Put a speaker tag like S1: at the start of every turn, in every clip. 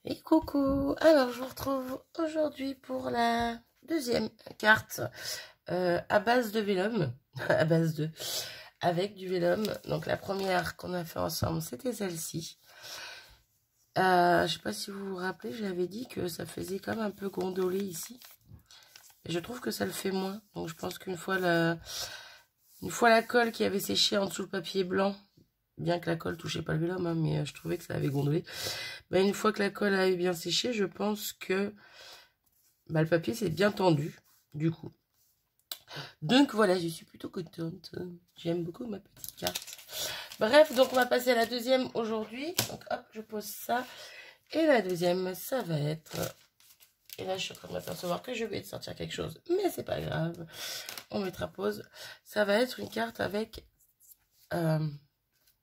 S1: Et coucou, alors je vous retrouve aujourd'hui pour la deuxième carte à base de vélum, à base de, avec du vélum. Donc la première qu'on a fait ensemble, c'était celle-ci. Je sais pas si vous vous rappelez, j'avais dit que ça faisait comme un peu gondoler ici. Et je trouve que ça le fait moins. Donc je pense qu'une fois la colle qui avait séché en dessous le papier blanc, bien que la colle touchait pas le vélum, hein, mais je trouvais que ça avait gondolé. Ben, une fois que la colle a bien séché, je pense que le papier s'est bien tendu, du coup. Donc voilà, je suis plutôt contente. J'aime beaucoup ma petite carte. Bref, donc on va passer à la deuxième aujourd'hui. Donc hop, je pose ça. Et la deuxième, ça va être... Et là, je suis en train de m'apercevoir que je vais sortir quelque chose. Mais c'est pas grave. On mettra pause. Ça va être une carte avec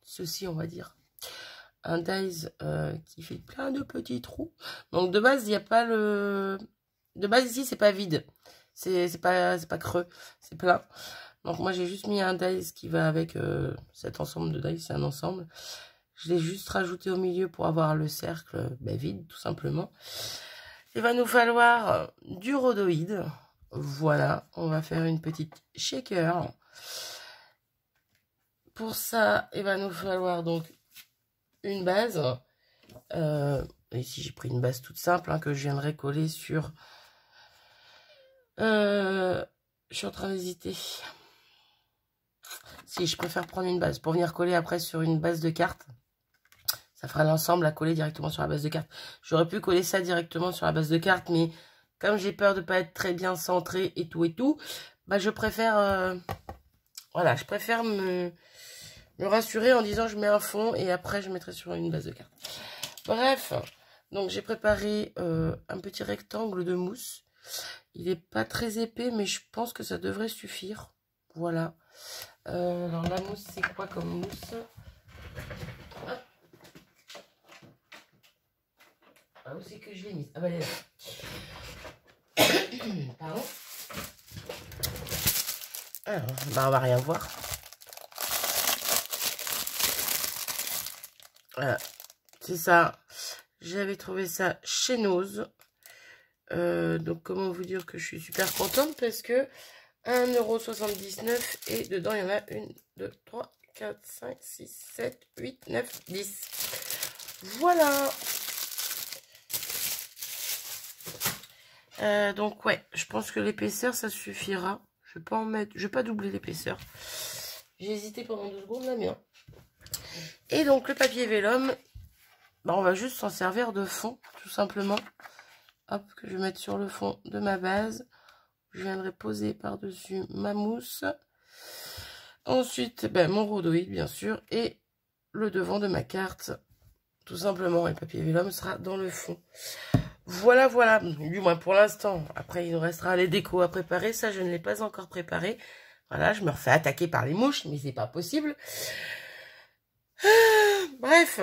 S1: ceci, on va dire. Un dies qui fait plein de petits trous. Donc de base, il n'y a pas le... De base ici, c'est pas vide. C'est pas creux. C'est plein. Donc moi, j'ai juste mis un dies qui va avec cet ensemble de dies. C'est un ensemble. Je l'ai juste rajouté au milieu pour avoir le cercle vide, tout simplement. Il va nous falloir du rhodoïde. Voilà. On va faire une petite shaker. Pour ça, il va nous falloir donc une base. Ici, j'ai pris une base toute simple que je viendrai coller sur... je suis en train d'hésiter. Si, je préfère prendre une base pour venir coller après sur une base de cartes. Ça fera l'ensemble à coller directement sur la base de cartes. J'aurais pu coller ça directement sur la base de cartes, mais comme j'ai peur de ne pas être très bien centré et tout, je préfère... voilà, je préfère me rassurer en disant je mets un fond et après je mettrai sur une base de cartes. Bref, donc j'ai préparé un petit rectangle de mousse. Il n'est pas très épais, mais je pense que ça devrait suffire. Voilà. Alors la mousse, c'est quoi comme mousse? Ah, où c'est que je l'ai mise? Ah bah elle est là. Pardon. Alors, on va rien voir. Voilà. C'est ça. J'avais trouvé ça chez Nose. Donc comment vous dire que je suis super contente parce que 1,79 € et dedans il y en a 1, 2, 3, 4, 5, 6, 7, 8, 9, 10. Voilà. Donc ouais, je pense que l'épaisseur ça suffira. Je vais pas en mettre, je vais pas doubler l'épaisseur. J'ai hésité pendant 2 secondes là, mais non. Et donc le papier vélum, on va juste s'en servir de fond, tout simplement. Hop, que je vais mettre sur le fond de ma base. Je viendrai poser par-dessus ma mousse. Ensuite, mon rhodoïde, bien sûr. Et le devant de ma carte, tout simplement. Et le papier vélum sera dans le fond. Voilà, voilà. Du moins pour l'instant. Après, il nous restera les décos à préparer. Ça, je ne l'ai pas encore préparé. Voilà, je me refais attaquer par les mouches, mais c'est pas possible. Bref.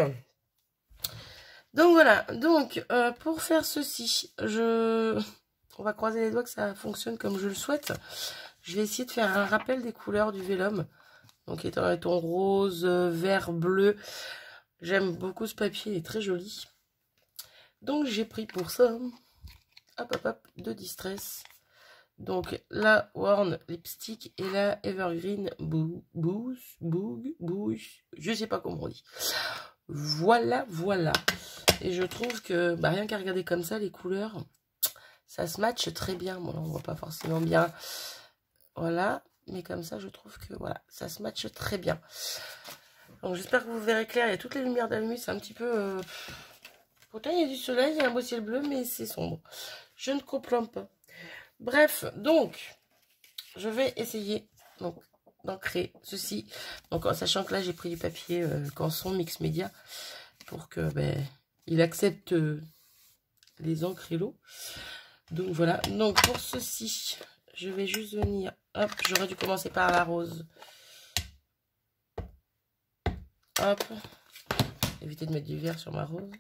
S1: Donc voilà. Donc, pour faire ceci, on va croiser les doigts que ça fonctionne comme je le souhaite. Je vais essayer de faire un rappel des couleurs du vélum. Donc, étant un ton rose, vert, bleu. J'aime beaucoup ce papier, il est très joli. Donc, j'ai pris pour ça, hop, hop, hop, de Distress. Donc, la Worn Lipstick et la Evergreen Boosh, je sais pas comment on dit. Voilà, voilà. Et je trouve que, rien qu'à regarder comme ça, les couleurs, ça se matche très bien. Bon, là, on voit pas forcément bien. Voilà. Mais comme ça, je trouve que, voilà, ça se matche très bien. Donc, j'espère que vous verrez clair. Il y a toutes les lumières d'allumées. C'est un petit peu... Pourtant, il y a du soleil, il y a un beau ciel bleu, mais c'est sombre. Je ne comprends pas. Bref, donc, je vais essayer d'ancrer ceci. Donc, en sachant que là, j'ai pris du papier Canson Mix Média pour que il accepte les encrylos. Donc, voilà. Donc, pour ceci, je vais juste venir... Hop, j'aurais dû commencer par la rose. Hop. Éviter de mettre du vert sur ma rose.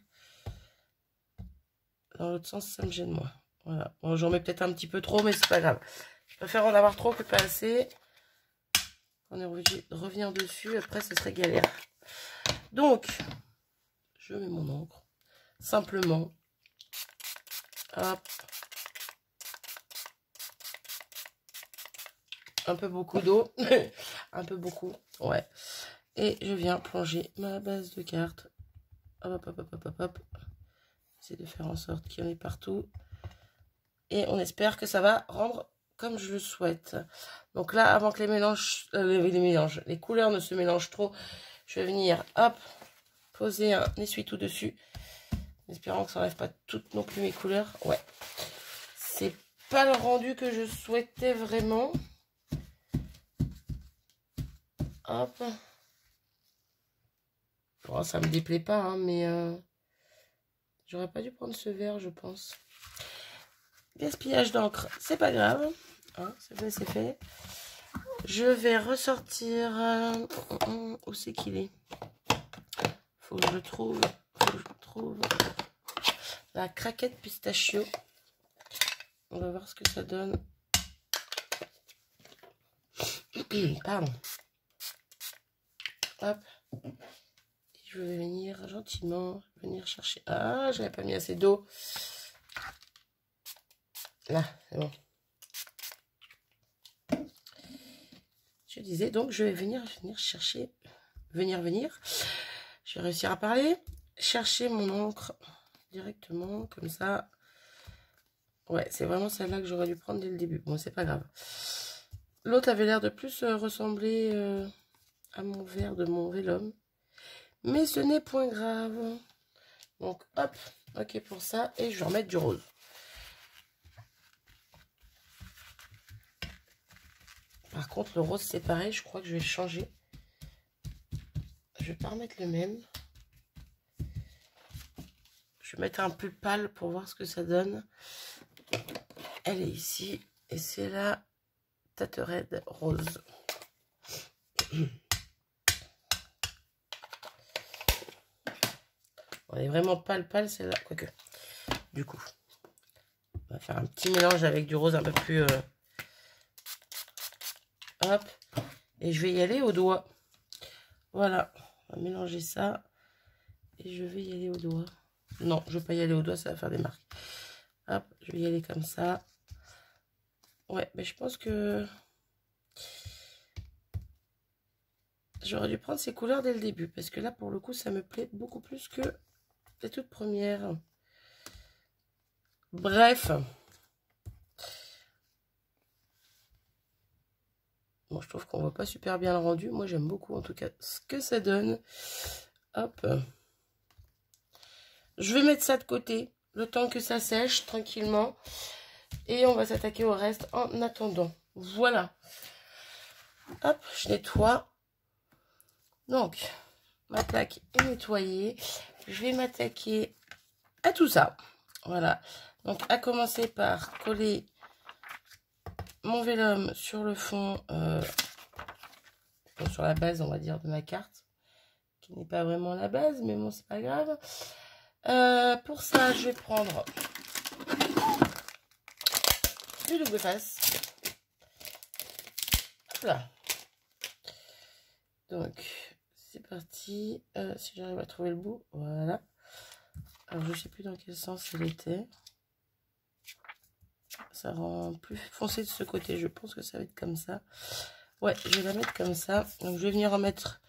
S1: Dans l'autre sens, ça me gêne moins. Voilà. Bon, j'en mets peut-être un petit peu trop, mais c'est pas grave. Je préfère en avoir trop que pas assez. On est obligé de revenir dessus. Après, ce serait galère. Donc, je mets mon encre. Simplement. Hop. Un peu beaucoup d'eau. Un peu beaucoup. Ouais. Et je viens plonger ma base de cartes. Hop, hop, hop, hop, hop, hop. J'essaie de faire en sorte qu'il y en ait partout. Et on espère que ça va rendre comme je le souhaite. Donc là, avant que les couleurs ne se mélangent trop, je vais venir, hop, poser un essuie-tout dessus. En espérant que ça n'enlève pas toutes non plus mes couleurs. Ouais. C'est pas le rendu que je souhaitais vraiment. Hop. Bon, ça me déplaît pas, hein, mais j'aurais pas dû prendre ce vert, je pense. Gaspillage d'encre, c'est pas grave. Hein, c'est fait, c'est fait. Je vais ressortir... où c'est qu'il est? Faut que je trouve... la craquette pistachio. On va voir ce que ça donne. Pardon. Hop. Je vais venir gentiment chercher. Ah, j'avais pas mis assez d'eau. Là, c'est bon. Je disais donc, je vais venir chercher. Venir. Je vais réussir à parler. Chercher mon encre directement, comme ça. Ouais, c'est vraiment celle-là que j'aurais dû prendre dès le début. Bon, c'est pas grave. L'autre avait l'air de plus ressembler à mon verre de mon Vélum. Mais ce n'est point grave. Donc, hop, ok pour ça. Et je vais remettre du rose. Par contre, le rose, c'est pareil. Je crois que je vais changer. Je vais pas remettre le même. Je vais mettre un peu pâle pour voir ce que ça donne. Elle est ici. Et c'est la Taterade rose. On est vraiment pâle celle-là. Quoique. Du coup, on va faire un petit mélange avec du rose un peu plus... Hop. Et je vais y aller au doigt. Voilà. On va mélanger ça. Et je vais y aller au doigt. Non, je ne vais pas y aller au doigt, ça va faire des marques. Hop, je vais y aller comme ça. Ouais, mais je pense que j'aurais dû prendre ces couleurs dès le début. Parce que là, pour le coup, ça me plaît beaucoup plus que les toutes premières. Bref. Bon, je trouve qu'on voit pas super bien le rendu. Moi, j'aime beaucoup, en tout cas, ce que ça donne. Hop. Je vais mettre ça de côté, le temps que ça sèche tranquillement. Et on va s'attaquer au reste en attendant. Voilà. Hop, je nettoie. Donc, ma plaque est nettoyée. Je vais m'attaquer à tout ça. Voilà. Donc, à commencer par coller mon vélum sur le fond, sur la base, on va dire, de ma carte. Qui n'est pas vraiment la base, mais bon, c'est pas grave. Pour ça, je vais prendre du double face. Voilà. Donc, c'est parti. Si j'arrive à trouver le bout, voilà. Alors, je ne sais plus dans quel sens il était. Ça rend plus foncé de ce côté. Je pense que ça va être comme ça. Ouais, je vais la mettre comme ça. Donc, je vais venir en mettre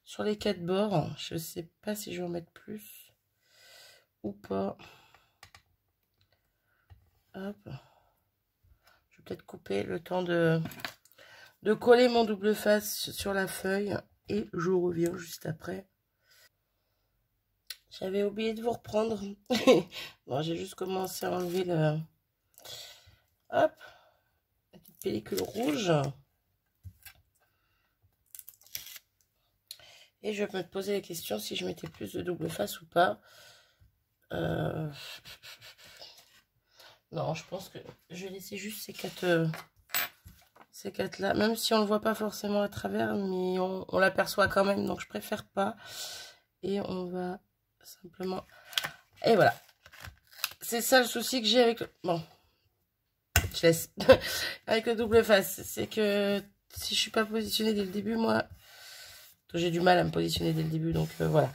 S1: sur les 4 bords. Je ne sais pas si je vais en mettre plus ou pas. Hop. Je vais peut-être couper le temps de coller mon double face sur la feuille. Et je reviens juste après. J'avais oublié de vous reprendre. Bon, j'ai juste commencé à enlever le... Hop. La petite pellicule rouge. Et je vais me poser la question si je mettais plus de double face ou pas. Non, je pense que je vais laisser juste ces quatre là. Même si on ne le voit pas forcément à travers, mais on l'aperçoit quand même. Donc je préfère pas. Et on va simplement... Et voilà. C'est ça le souci que j'ai avec le... Bon. Je laisse. Avec le double face. C'est que si je suis pas positionnée dès le début, moi... J'ai du mal à me positionner dès le début. Donc voilà.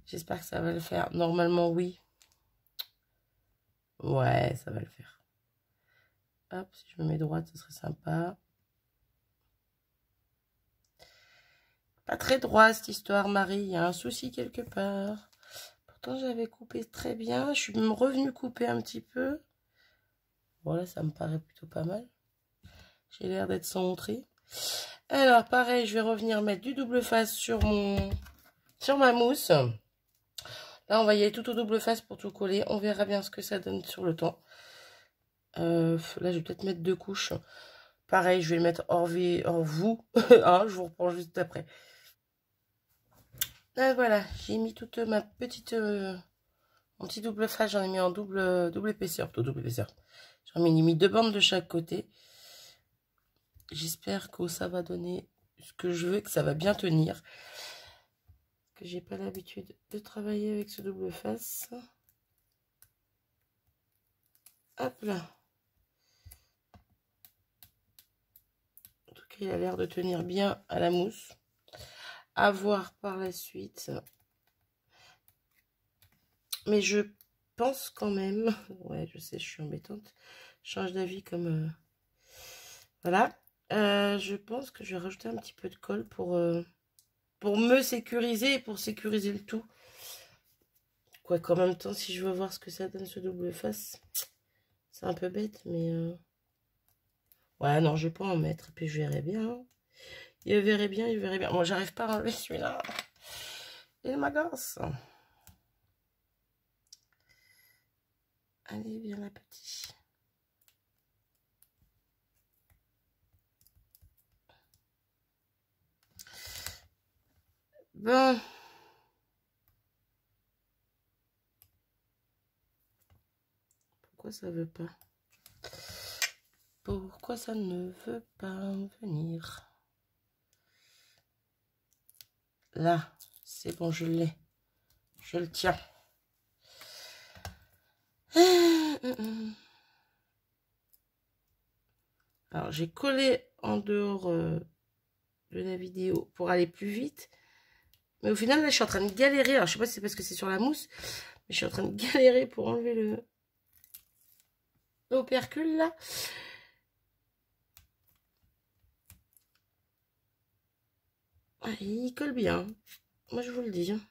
S1: J'espère que ça va le faire. Normalement, oui. Ouais, ça va le faire. Hop, si je me mets droite, ce serait sympa. Pas très droit cette histoire, Marie. Il y a un souci quelque part. Pourtant, j'avais coupé très bien. Je suis même revenue couper un petit peu. Voilà, ça me paraît plutôt pas mal. J'ai l'air d'être centrée. Alors, pareil, je vais revenir mettre du double face sur ma mousse. Là, on va y aller tout au double face pour tout coller. On verra bien ce que ça donne sur le temps. Là, je vais peut-être mettre 2 couches. Pareil, je vais le mettre hors vous. Hein, je vous reprends juste après. Là, voilà, j'ai mis toute ma petite... mon petit double face, j'en ai mis en double épaisseur. Plutôt double épaisseur. J'en ai mis 2 bandes de chaque côté. J'espère que ça va donner ce que je veux, que ça va bien tenir. Que j'ai pas l'habitude de travailler avec ce double face. Hop là. En tout cas, il a l'air de tenir bien à la mousse. À voir par la suite. Mais je pense quand même... Ouais, je sais, je suis embêtante. Je change d'avis comme... Voilà. Je pense que je vais rajouter un petit peu de colle pour me sécuriser et pour sécuriser le tout. Quoi qu'en même temps, si je veux voir ce que ça donne ce double face, c'est un peu bête, mais... Ouais, non, je vais pas en mettre, puis je verrai bien. Il verrait bien, il verrait bien. Moi, j'arrive pas à enlever celui-là. Il m'agace. Allez, viens la petite. Bon. Pourquoi ça veut pas? Pourquoi ça ne veut pas venir? Là, c'est bon, je l'ai. Je le tiens. Alors, j'ai collé en dehors de la vidéo pour aller plus vite. Mais au final, là, je suis en train de galérer. Alors, je sais pas si c'est parce que c'est sur la mousse. Mais je suis en train de galérer pour enlever l'opercule, là. Ah, il colle bien. Moi, je vous le dis. Hein.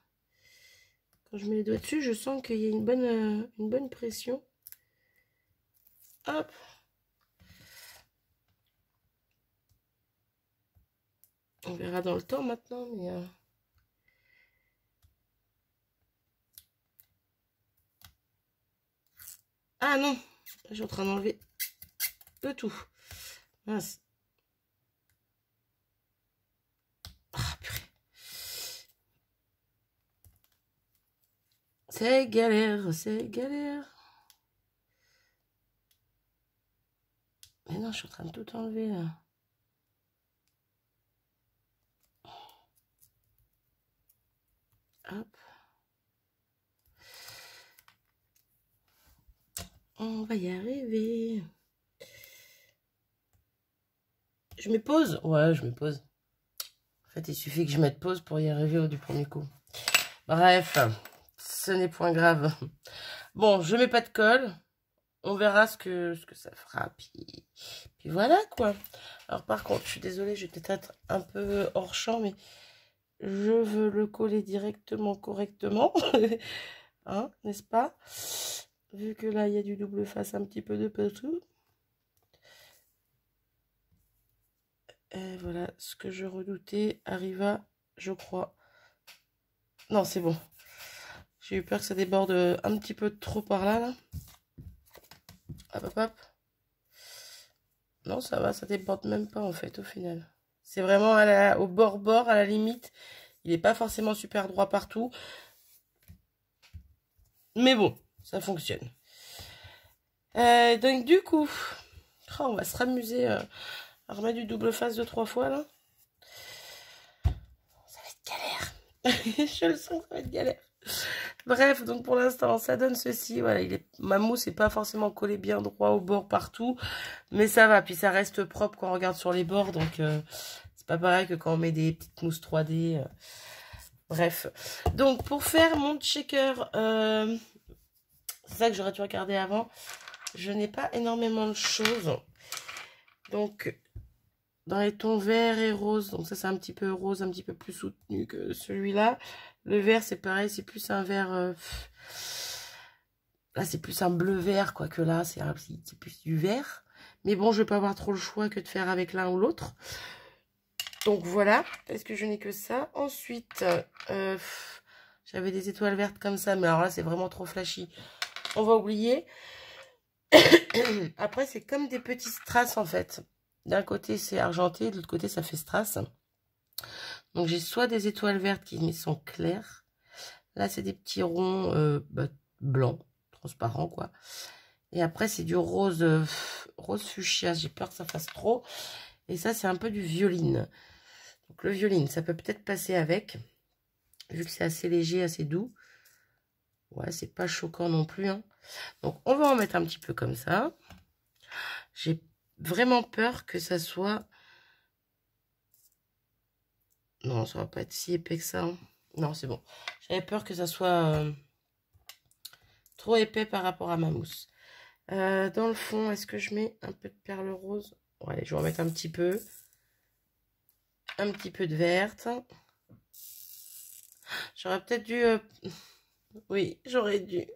S1: Quand je mets les doigts dessus, je sens qu'il y a une bonne pression. Hop. On verra dans le temps maintenant, mais... Ah non, je suis en train d'enlever le tout. Mince. Ah, purée. C'est galère, c'est galère. Mais non, je suis en train de tout enlever là. Hop. On va y arriver. Je mets pause? Ouais, je mets pause. En fait, il suffit que je mette pause pour y arriver du premier coup. Bref, ce n'est point grave. Bon, je mets pas de colle. On verra ce que ça fera. Puis voilà, quoi. Alors, par contre, je suis désolée, je vais peut-être être un peu hors champ, mais je veux le coller directement, correctement. Hein, n'est-ce pas? Vu que là, il y a du double face un petit peu de partout. Et voilà, ce que je redoutais arriva, je crois. Non, c'est bon. J'ai eu peur que ça déborde un petit peu trop par là, là. Hop, hop, hop. Non, ça va, ça déborde même pas, en fait, au final. C'est vraiment au bord-bord, à la limite. Il n'est pas forcément super droit partout. Mais bon, ça fonctionne. Donc, du coup, oh, on va se ramuser à remettre du double face 2-3 fois, là. Ça va être galère. Je le sens, ça va être galère. Bref, donc pour l'instant, ça donne ceci. Voilà, ma mousse n'est pas forcément collée bien droit au bord partout. Mais ça va, puis ça reste propre quand on regarde sur les bords. Donc, c'est pas pareil que quand on met des petites mousses 3D. Bref. Donc, pour faire mon shaker... C'est ça que j'aurais dû regarder avant. Je n'ai pas énormément de choses. Donc, dans les tons vert et rose. Donc ça, c'est un petit peu rose, un petit peu plus soutenu que celui-là. Le vert, c'est pareil. C'est plus un vert... là, c'est plus un bleu-vert, quoi, que là. C'est plus du vert. Mais bon, je vais pas avoir trop le choix que de faire avec l'un ou l'autre. Donc voilà. Est-ce que je n'ai que ça? Ensuite, j'avais des étoiles vertes comme ça. Mais alors là, c'est vraiment trop flashy. On va oublier. Après, c'est comme des petits strass, en fait. D'un côté, c'est argenté. De l'autre côté, ça fait strass. Donc, j'ai soit des étoiles vertes qui sont claires. Là, c'est des petits ronds blancs, transparents, quoi. Et après, c'est du rose, rose fuchsia. J'ai peur que ça fasse trop. Et ça, c'est un peu du violine. Donc, le violine, ça peut peut-être passer avec. Vu que c'est assez léger, assez doux. Ouais, c'est pas choquant non plus. Hein. Donc, on va en mettre un petit peu comme ça. J'ai vraiment peur que ça soit... Non, ça va pas être si épais que ça. Hein. Non, c'est bon. J'avais peur que ça soit trop épais par rapport à ma mousse. Dans le fond, est-ce que je mets un peu de perle rose? Bon, allez, je vais en mettre un petit peu. Un petit peu de verte. J'aurais peut-être dû... Oui, j'aurais dû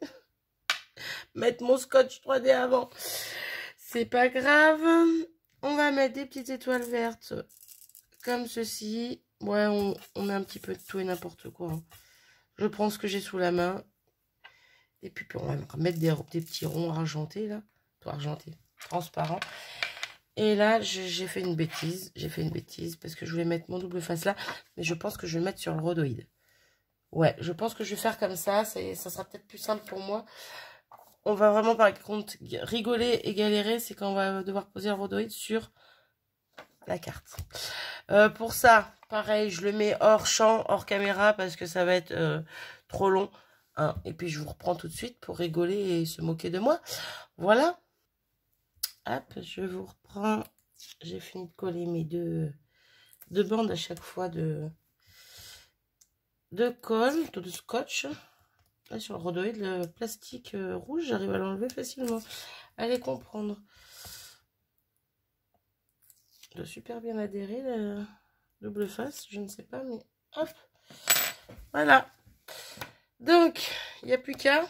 S1: mettre mon scotch 3D avant. C'est pas grave. On va mettre des petites étoiles vertes comme ceci. Ouais, on met un petit peu de tout et n'importe quoi. Hein. Je prends ce que j'ai sous la main. Et puis, on va mettre des petits ronds argentés, là. Tout argenté, transparent. Et là, j'ai fait une bêtise. J'ai fait une bêtise parce que je voulais mettre mon double face là. Mais je pense que je vais le mettre sur le rhodoïde. Ouais, je pense que je vais faire comme ça. Ça sera peut-être plus simple pour moi. On va vraiment, par contre, rigoler et galérer. C'est quand on va devoir poser le rhodoïde sur la carte. Pour ça, pareil, je le mets hors champ, hors caméra, parce que ça va être trop long. Hein. Et puis, je vous reprends tout de suite pour rigoler et se moquer de moi. Voilà. Hop, je vous reprends. J'ai fini de coller mes deux bandes à chaque fois de colle, de scotch. Là, sur le rhodoïde, le plastique rouge, j'arrive à l'enlever facilement. Allez comprendre. Il doit super bien adhérer, la double face, je ne sais pas, mais hop. Voilà. Donc, il n'y a plus qu'à.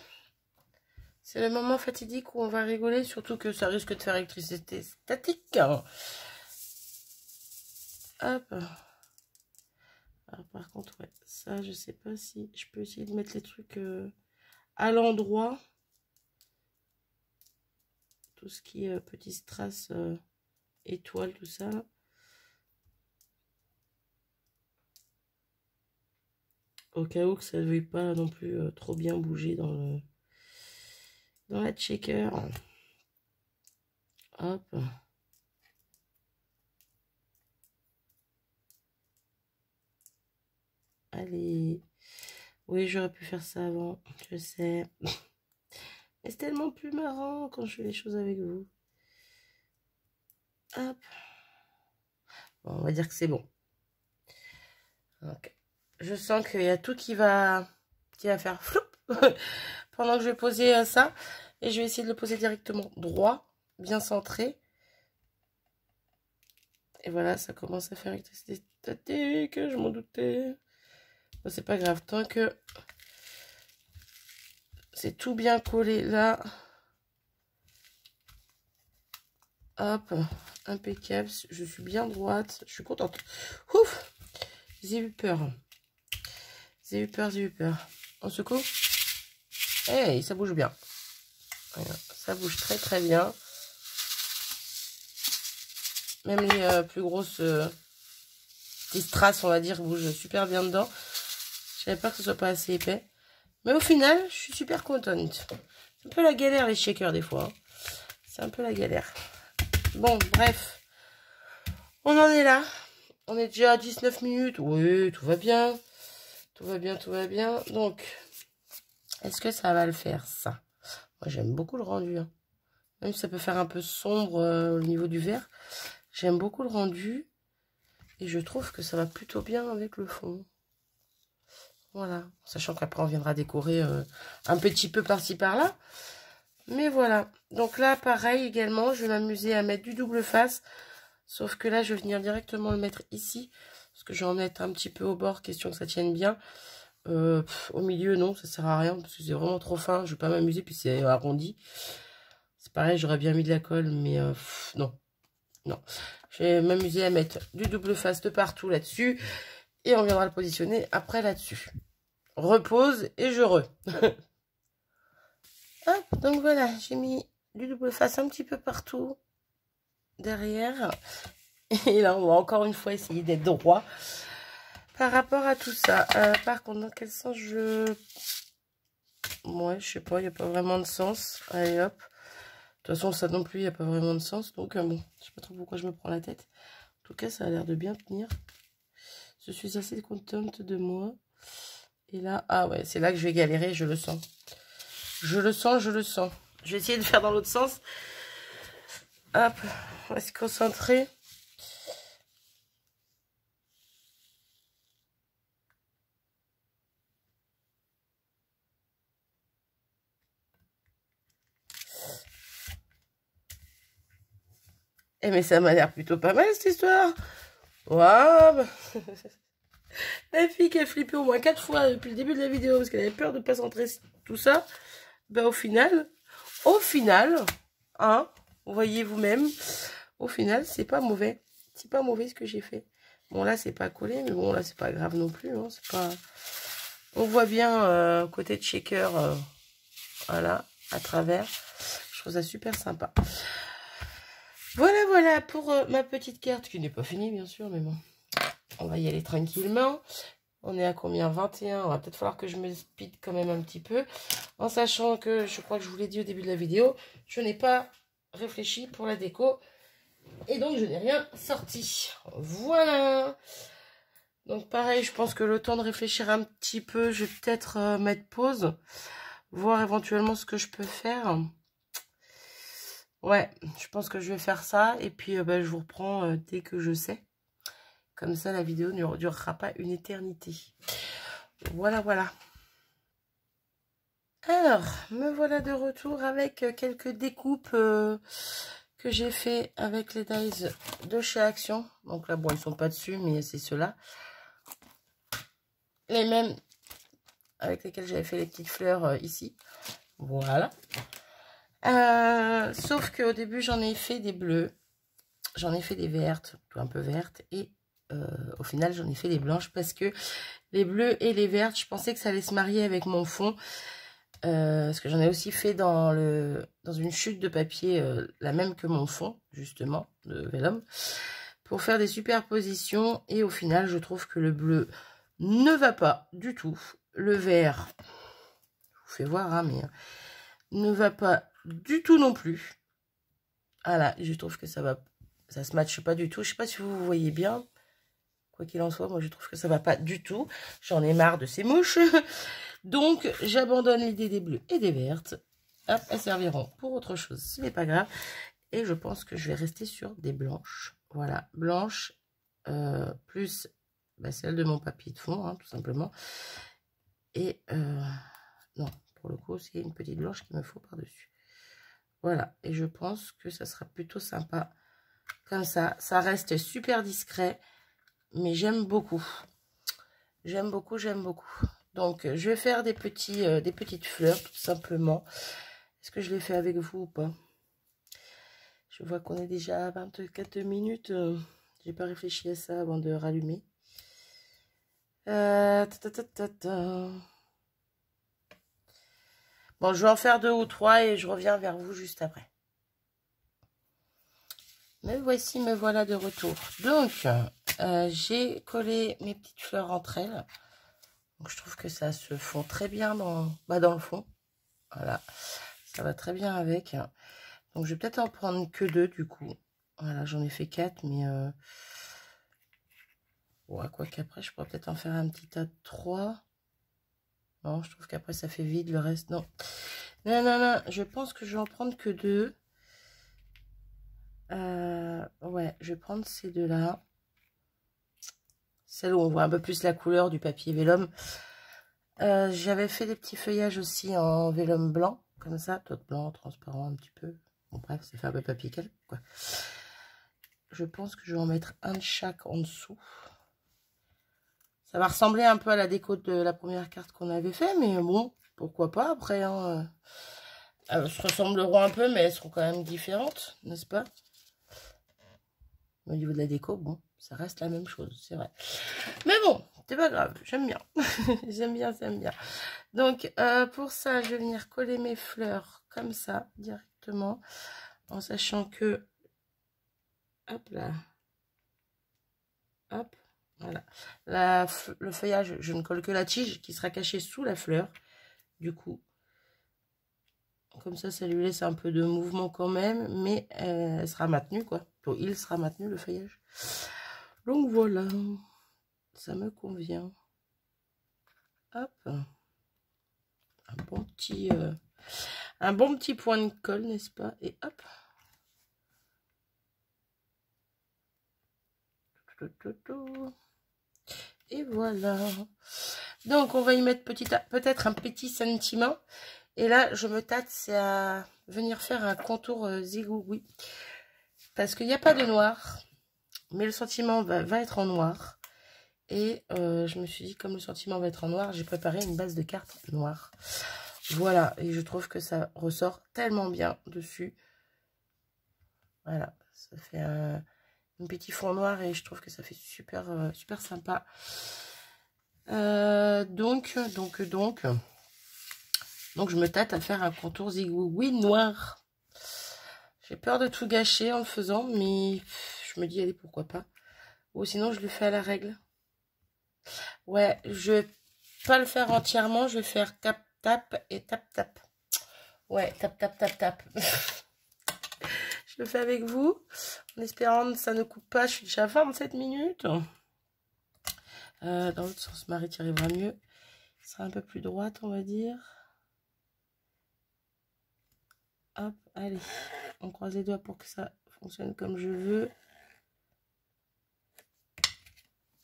S1: C'est le moment fatidique où on va rigoler, surtout que ça risque de faire électricité statique. Hop. Alors, par contre, ouais, ça, je sais pas si je peux essayer de mettre les trucs à l'endroit. Tout ce qui est petits strass, étoiles, tout ça. Au cas où que ça ne veuille pas non plus trop bien bouger dans la shaker. Hop. Allez. Oui, j'aurais pu faire ça avant, je sais. Mais c'est tellement plus marrant quand je fais les choses avec vous. Hop. Bon, on va dire que c'est bon. Donc, je sens qu'il y a tout qui va faire floup pendant que je vais poser ça. Et je vais essayer de le poser directement droit, bien centré. Et voilà, ça commence à faire électricité statique, je m'en doutais. Bon, c'est pas grave, tant que c'est tout bien collé là. Hop, impeccable. Je suis bien droite. Je suis contente. Ouf, j'ai eu peur. J'ai eu peur. On secoue. Hey, ça bouge bien. Voilà, ça bouge très très bien. Même les plus grosses petites strass, on va dire, bougent super bien dedans. Je savais pas que ce soit pas assez épais. Mais au final, je suis super contente. C'est un peu la galère les shakers des fois. Hein. C'est un peu la galère. Bon, bref. On en est là. On est déjà à 19 minutes. Oui, tout va bien. Tout va bien. Donc, est-ce que ça va le faire, ça? Moi, j'aime beaucoup le rendu. Hein. Même si ça peut faire un peu sombre au niveau du vert. J'aime beaucoup le rendu. Et je trouve que ça va plutôt bien avec le fond. Voilà. Sachant qu'après, on viendra décorer un petit peu par-ci, par-là. Mais voilà. Donc là, pareil également, je vais m'amuser à mettre du double face. Sauf que là, je vais venir directement le mettre ici. Parce que je vais en mettre un petit peu au bord, question que ça tienne bien. Au milieu, non, ça sert à rien. Parce que c'est vraiment trop fin. Je vais pas m'amuser, puis c'est arrondi. C'est pareil, j'aurais bien mis de la colle, mais non. Non. Je vais m'amuser à mettre du double face de partout là-dessus. Et on viendra le positionner après là-dessus. Repose et je re. Hop, donc voilà, j'ai mis du double face un petit peu partout derrière. Et là, on va encore une fois essayer d'être droit par rapport à tout ça. Par contre, dans quel sens je... Ouais, je sais pas, il n'y a pas vraiment de sens. Allez, hop. De toute façon, ça non plus, il n'y a pas vraiment de sens. Donc, bon, je sais pas trop pourquoi je me prends la tête. En tout cas, ça a l'air de bien tenir. Je suis assez contente de moi. Et là, ah ouais, c'est là que je vais galérer, je le sens. Je le sens, je le sens. Je vais essayer de faire dans l'autre sens. Hop, on va se concentrer. Eh mais ça m'a l'air plutôt pas mal cette histoire. Waouh. La fille qui a flippé au moins 4 fois depuis le début de la vidéo parce qu'elle avait peur de ne pas centrer tout ça. Ben au final, hein, vous voyez vous-même, au final, c'est pas mauvais. C'est pas mauvais ce que j'ai fait. Bon là, c'est pas collé, mais bon là, c'est pas grave non plus. Hein, c'est pas... On voit bien côté de shaker, voilà, à travers. Je trouve ça super sympa. Voilà, voilà pour ma petite carte qui n'est pas finie, bien sûr, mais bon. On va y aller tranquillement. On est à combien? 21. Il va peut-être falloir que je me speed quand même un petit peu. En sachant que, je crois que je vous l'ai dit au début de la vidéo, je n'ai pas réfléchi pour la déco. Et donc, je n'ai rien sorti. Voilà. Donc, pareil, je pense que le temps de réfléchir un petit peu, je vais peut-être mettre pause. Voir éventuellement ce que je peux faire. Ouais, je pense que je vais faire ça. Et puis, je vous reprends dès que je sais. Comme ça, la vidéo ne durera pas une éternité. Voilà, voilà. Alors, me voilà de retour avec quelques découpes que j'ai fait avec les dies de chez Action. Donc là, bon, ils sont pas dessus, mais c'est ceux-là. Les mêmes avec lesquels j'avais fait les petites fleurs ici. Voilà. Sauf qu'au début, j'en ai fait des bleus. J'en ai fait des vertes, un peu vertes. Et au final, j'en ai fait des blanches parce que les bleus et les vertes, je pensais que ça allait se marier avec mon fond. Parce que j'en ai aussi fait dans une chute de papier, la même que mon fond, justement, de Vellum, pour faire des superpositions. Et au final, je trouve que le bleu ne va pas du tout. Le vert, je vous fais voir, hein, mais ne va pas du tout non plus. Voilà, je trouve que ça se matche pas du tout. Je sais pas si vous voyez bien. Quoi qu'il en soit, moi je trouve que ça va pas du tout. J'en ai marre de ces mouches. Donc j'abandonne l'idée des bleus et des vertes. Hop, elles serviront pour autre chose, ce n'est pas grave. Et je pense que je vais rester sur des blanches. Voilà, blanches plus celle de mon papier de fond, hein, tout simplement. Et non, pour le coup, c'est une petite blanche qu'il me faut par-dessus. Voilà, et je pense que ça sera plutôt sympa. Comme ça, ça reste super discret. Mais j'aime beaucoup. J'aime beaucoup, j'aime beaucoup. Donc, je vais faire des petites fleurs, tout simplement. Est-ce que je l'ai fait avec vous ou pas? Je vois qu'on est déjà à 24 minutes. J'ai pas réfléchi à ça avant de rallumer. Bon, je vais en faire 2 ou 3 et je reviens vers vous juste après. Me voici, me voilà de retour. Donc, j'ai collé mes petites fleurs entre elles. Donc, je trouve que ça se fond très bien dans le fond. Voilà, ça va très bien avec. Donc, je vais peut-être en prendre que 2 du coup. Voilà, j'en ai fait 4, mais... ouais, quoi qu'après, je pourrais peut-être en faire un petit tas de 3. Non, je trouve qu'après, ça fait vide le reste. Non. Non, non, non, je pense que je vais en prendre que 2. Ouais, je vais prendre ces 2-là. Celle où on voit un peu plus la couleur du papier vélum. J'avais fait des petits feuillages aussi en vélum blanc. comme ça, d'autres blancs, transparents un petit peu. Bon, bref, c'est fait un peu papier calque, quoi. Je pense que je vais en mettre un de chaque en dessous. Ça va ressembler un peu à la déco de la première carte qu'on avait fait, mais bon, pourquoi pas après, hein. Elles se ressembleront un peu, mais elles seront quand même différentes, n'est-ce pas? Au niveau de la déco, bon, ça reste la même chose, c'est vrai. Mais bon, c'est pas grave, j'aime bien. J'aime bien, j'aime bien. Donc, pour ça, je vais venir coller mes fleurs comme ça, directement, en sachant que, hop là, hop, voilà. Le feuillage, je ne colle que la tige qui sera cachée sous la fleur, du coup. Comme ça lui laisse un peu de mouvement quand même, mais elle sera maintenue, quoi. Donc, il sera maintenu, le feuillage. Donc, voilà. Ça me convient. Hop. Un bon petit point de colle, n'est-ce pas? Et hop. Et voilà. Donc, on va y mettre peut-être un petit sentiment. Et là, je me tâte, c'est à venir faire un contour zigouigoui. Parce qu'il n'y a pas de noir. Mais le sentiment va être en noir. Et je me suis dit, comme le sentiment va être en noir, j'ai préparé une base de cartes noire. Voilà. Et je trouve que ça ressort tellement bien dessus. Voilà. Ça fait un petit fond noir et je trouve que ça fait super, super sympa. Donc, je me tâte à faire un contour zigouigoui noir. J'ai peur de tout gâcher en le faisant, mais je me dis, allez, pourquoi pas. Ou sinon, je le fais à la règle. Ouais, je vais pas le faire entièrement, je vais faire tap, tap et tap, tap. Ouais, tap, tap, tap, tap. Je le fais avec vous, en espérant que ça ne coupe pas. Je suis déjà à 27 minutes. Dans l'autre sens, Marie, tu arriveras mieux. Ce sera un peu plus droite, on va dire. Hop, allez. On croise les doigts pour que ça fonctionne comme je veux.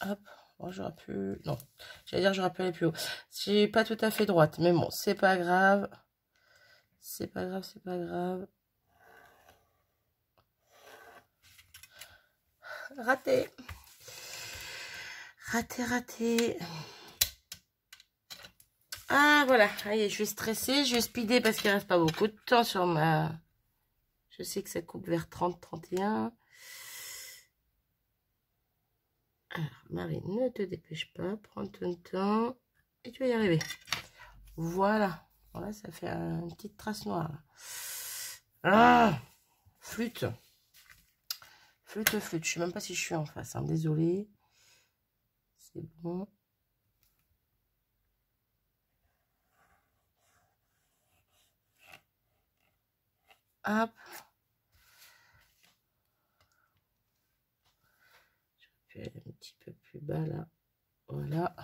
S1: Hop. Bon, j'aurais pu... Non, j'allais dire j'aurais pu aller plus haut. J'ai pas tout à fait droite, mais bon, c'est pas grave. C'est pas grave, c'est pas grave. Raté. Raté, raté. Ah, voilà. Allez, je vais stresser, je vais speeder parce qu'il reste pas beaucoup de temps sur ma... Je sais que ça coupe vers 30, 31. Alors, Marie, ne te dépêche pas. Prends ton temps. Et tu vas y arriver. Voilà. Voilà, ça fait une petite trace noire. Ah, flûte. Flûte, flûte. Je sais même pas si je suis en face. Hein. Désolée. C'est bon. Hop. Je vais aller un petit peu plus bas là. Voilà.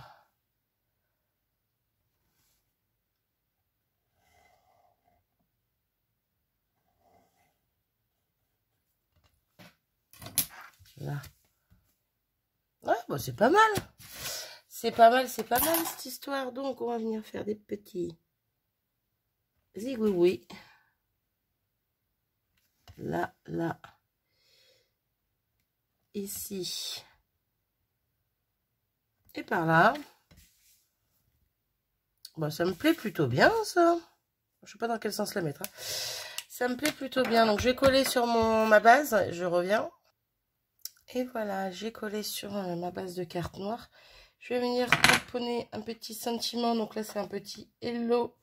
S1: Là. Ouais, bon, c'est pas mal. C'est pas mal cette histoire. Donc, on va venir faire des petits zigouigoui. Là, là. Ici. Et par là. Bon, ça me plaît plutôt bien, ça. Je sais pas dans quel sens la mettre. Hein. Ça me plaît plutôt bien. Donc, je vais coller sur ma base. Je reviens. Et voilà, j'ai collé sur ma base de carte noire. Je vais venir tamponner un petit sentiment. Donc là, c'est un petit hello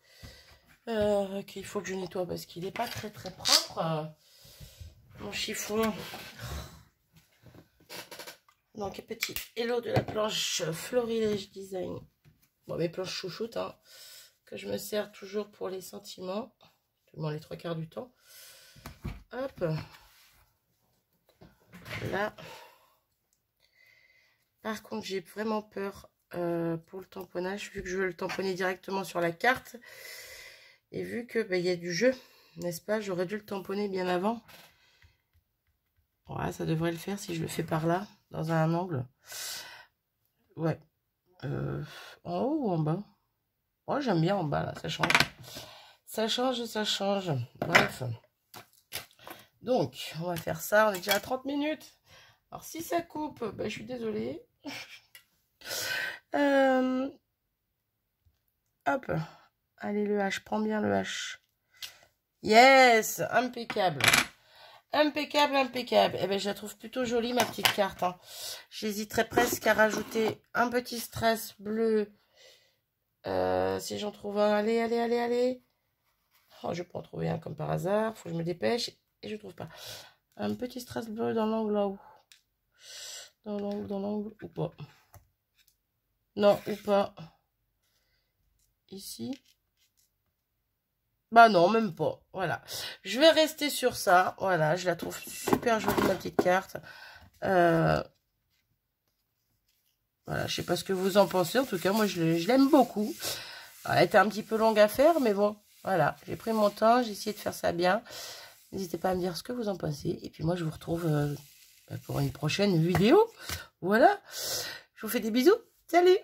S1: qu'il faut que je nettoie parce qu'il n'est pas très très propre. Mon chiffon. Donc, un petit hello de la planche Florilège Design. Bon, mes planches chouchoutes, hein, que je me sers toujours pour les sentiments. Du moins les 3/4 du temps. Hop. Là. Par contre, j'ai vraiment peur pour le tamponnage, vu que je veux le tamponner directement sur la carte. Et vu que y a du jeu, n'est-ce pas? J'aurais dû le tamponner bien avant. Voilà, ça devrait le faire si je le fais par là, dans un angle. Ouais. En haut ou en bas? Oh, j'aime bien en bas, là, ça change. Ça change et ça change. Bref. Donc, on va faire ça. On est déjà à 30 minutes. Alors, si ça coupe, ben, je suis désolée. Hop. Allez, le H. Prends bien le H. Yes. Impeccable. Impeccable, impeccable. Eh ben, je la trouve plutôt jolie, ma petite carte. Hein. J'hésiterais presque à rajouter un petit stress bleu. Si j'en trouve un. Allez, allez, allez, allez. Oh, je peux en trouver un comme par hasard. Faut que je me dépêche. Et je trouve pas. Un petit stress bleu dans l'angle là-haut. Dans l'angle, ou pas. Non, ou pas. Ici. Bah non, même pas. Voilà. Je vais rester sur ça. Voilà, je la trouve super jolie, ma petite carte. Voilà, je sais pas ce que vous en pensez. En tout cas, moi, je l'aime beaucoup. Elle était un petit peu longue à faire, mais bon, voilà. J'ai pris mon temps, j'ai essayé de faire ça bien. N'hésitez pas à me dire ce que vous en pensez. Et puis moi, je vous retrouve pour une prochaine vidéo. Voilà. Je vous fais des bisous. Salut!